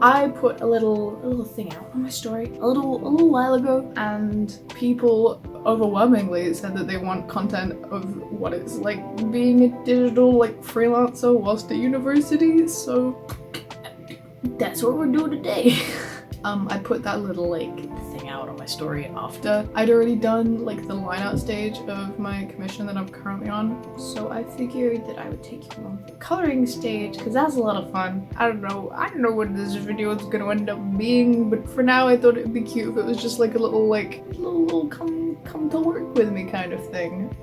I put a little thing out on my story a little while ago, and people overwhelmingly said that they want content of what it's like being a digital like freelancer whilst at university, so that's what we're doing today. I put that little like thing out on my story after I'd already done like the line art stage of my commission that I'm currently on. So I figured that I would take you on the coloring stage because that's a lot of fun. I don't know what this video is gonna end up being, but for now I thought it'd be cute if it was just like a little come to work with me kind of thing.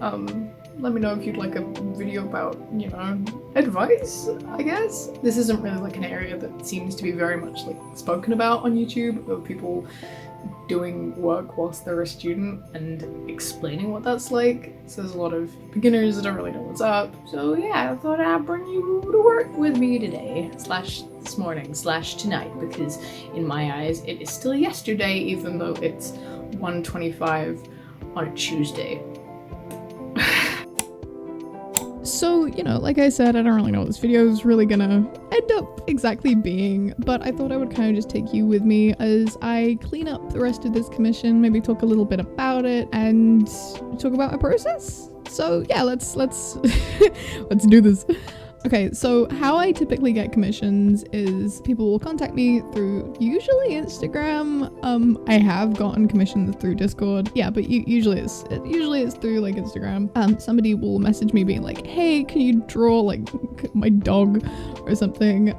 Let me know if you'd like a video about, you know, advice, I guess. This isn't really like an area that seems to be very much like spoken about on YouTube, of people doing work whilst they're a student and explaining what that's like. So there's a lot of beginners that don't really know what's up. So yeah, I thought I'd bring you to work with me today, slash this morning, slash tonight, because in my eyes it is still yesterday, even though it's 1:25 on a Tuesday. So, you know, like I said, I don't really know what this video is really gonna end up exactly being, but I thought I would kind of just take you with me as I clean up the rest of this commission, maybe talk a little bit about it and talk about my process. So yeah, let's let's do this. Okay, so how I typically get commissions is people will contact me through usually Instagram. I have gotten commissions through Discord. Yeah, but usually it's through like Instagram. Somebody will message me being like, "Hey, can you draw like my dog or something?"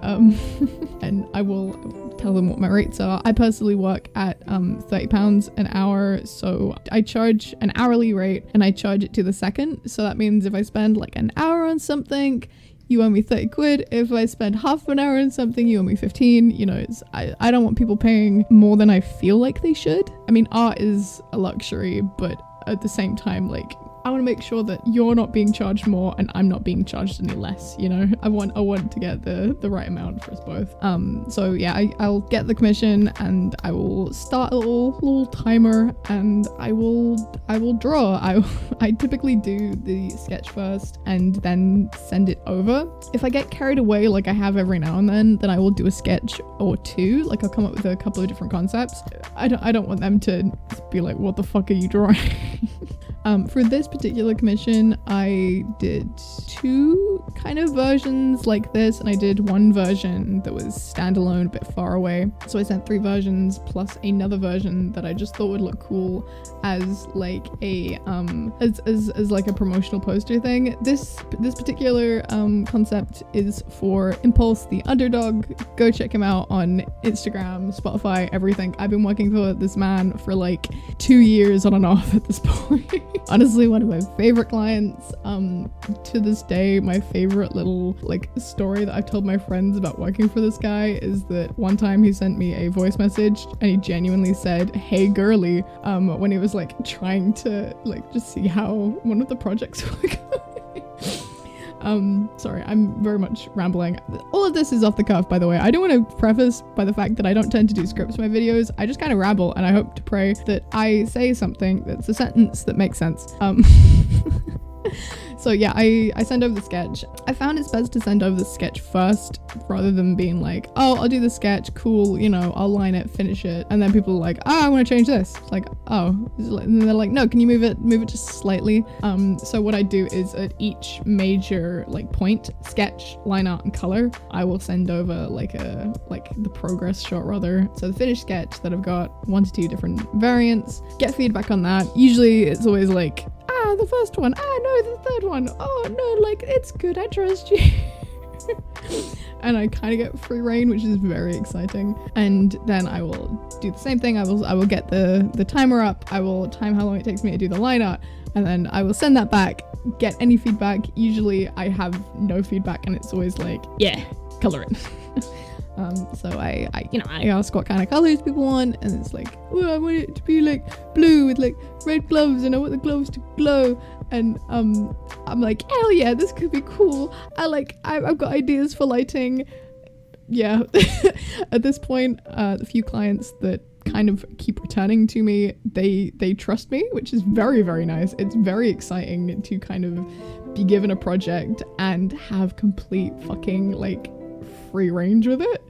And I will tell them what my rates are. I personally work at £30 an hour, so I charge an hourly rate and I charge it to the second. So that means if I spend like an hour on something, you owe me 30 quid. If I spend half an hour on something, you owe me 15. You know, I don't want people paying more than I feel like they should. I mean, art is a luxury, but at the same time, like, I want to make sure that you're not being charged more and I'm not being charged any less, you know? I want to get the right amount for us both. So yeah, I'll get the commission and I will start a little timer and I will draw. I typically do the sketch first and then send it over. If I get carried away like I have every now and then I will do a sketch or two. Like I'll come up with a couple of different concepts. I don't want them to be like, what the fuck are you drawing? For this particular commission, I did two kind of versions like this, and I did one version that was standalone, a bit far away. So I sent 3 versions plus another version that I just thought would look cool as like a as like a promotional poster thing. This particular concept is for Impulse the Underdog. Go check him out on Instagram, Spotify, everything. I've been working for this man for like 2 years on and off at this point. Honestly, one of my favorite clients. To this day, my favorite little like story that I've told my friends about working for this guy is that one time he sent me a voice message and he genuinely said, "Hey girly," when he was like trying to like just see how one of the projects were going. Sorry, I'm very much rambling. All of this is off the cuff, by the way. I do want to preface by the fact that I don't tend to do scripts for my videos. I just kind of ramble, and I hope to pray that I say something that's a sentence that makes sense. So yeah, I send over the sketch. I found it's best to send over the sketch first rather than being like, oh, I'll do the sketch, cool, you know, I'll line it, finish it, and then people are like, oh, I want to change this. It's like, oh, and they're like, no, can you move it just slightly? So what I do is at each major like point, sketch, line art, and color, I will send over like the progress shot rather. So the finished sketch that I've got 1 to 2 different variants, get feedback on that. Usually it's always like, the first one, no, the third one, oh no, like it's good, I trust you. And I kind of get free reign, which is very exciting. And then I will do the same thing. I will get the timer up. I will time how long it takes me to do the line art, and then I will send that back, get any feedback. Usually I have no feedback and it's always like, yeah, color it. So I ask what kind of colors people want, and it's like, oh, I want it to be like blue with like red gloves, and I want the gloves to glow. And I'm like, hell yeah, this could be cool. I've got ideas for lighting. Yeah. At this point, the few clients that kind of keep returning to me, they trust me, which is very, very nice. It's very exciting to kind of be given a project and have complete fucking like free range with it.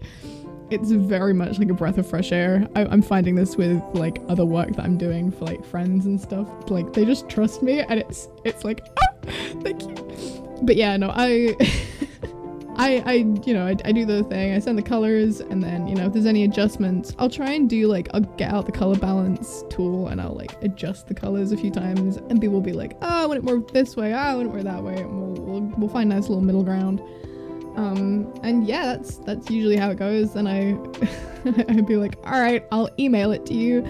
it's very much like a breath of fresh air. I'm finding this with like other work that I'm doing for like friends and stuff. Like they just trust me, and it's like, ah, thank you. But yeah, no, I do the thing. I send the colors, and then, you know, if there's any adjustments, I'll try and do like, I'll get out the color balance tool and I'll like adjust the colors a few times, and people will be like, oh, I want it more this way, I want it more that way, and we'll find a nice little middle ground. And yeah, that's usually how it goes. Then I'd be like, all right, I'll email it to you.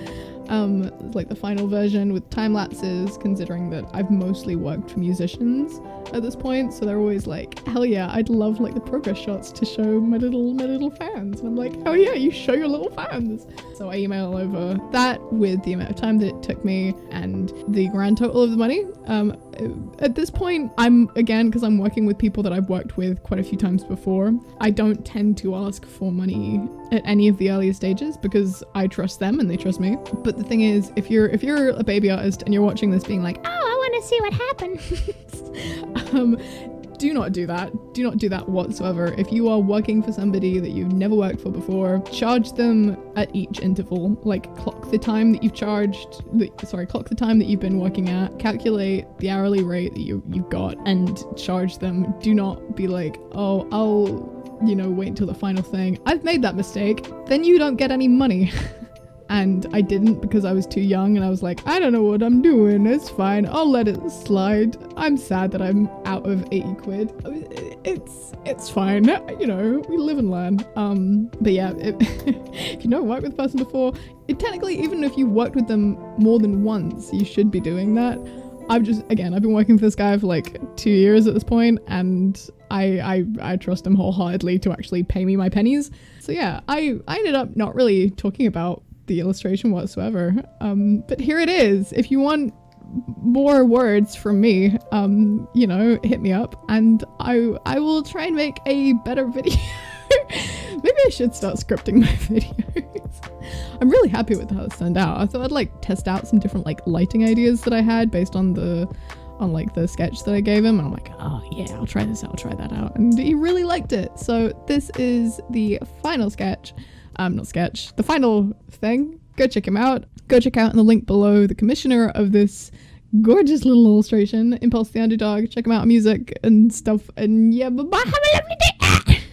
Like the final version with time lapses, considering that I've mostly worked for musicians at this point, so they're always like, hell yeah, I'd love like the progress shots to show my little fans, and I'm like, hell yeah, you show your little fans. So I email over that with the amount of time that it took me and the grand total of the money. At this point, I'm, again, because I'm working with people that I've worked with quite a few times before, I don't tend to ask for money at any of the earlier stages because I trust them and they trust me. But the thing is, if you're a baby artist and you're watching this being like, oh, I want to see what happens, do not do that. Do not do that whatsoever. If you are working for somebody that you've never worked for before, charge them at each interval. Like, clock the time that you've clock the time that you've been working at, calculate the hourly rate that you've got, and charge them. Do not be like, oh, I'll, wait until the final thing. I've made that mistake. Then you don't get any money. And I didn't, because I was too young and I was like, I don't know what I'm doing, it's fine, I'll let it slide. I'm sad that I'm out of 80 quid. It's fine, we live and learn. But yeah, if you don't work with a person before, technically, even if you worked with them more than once, you should be doing that. I've been working for this guy for like 2 years at this point, and I trust him wholeheartedly to actually pay me my pennies. So yeah, I ended up not really talking about the illustration whatsoever, but here it is. If you want more words from me, hit me up and I will try and make a better video. Maybe I should start scripting my videos. I'm really happy with how this turned out. I thought I'd like test out some different like lighting ideas that I had based on the sketch that I gave him, and I'm like, oh yeah, I'll try this out, I'll try that out, and he really liked it. So this is the final sketch. The final thing. Go check him out. Go check out in the link below the commissioner of this gorgeous little illustration, Impulse the Underdog. Check him out on music and stuff. And yeah, bye-bye. Have a lovely day.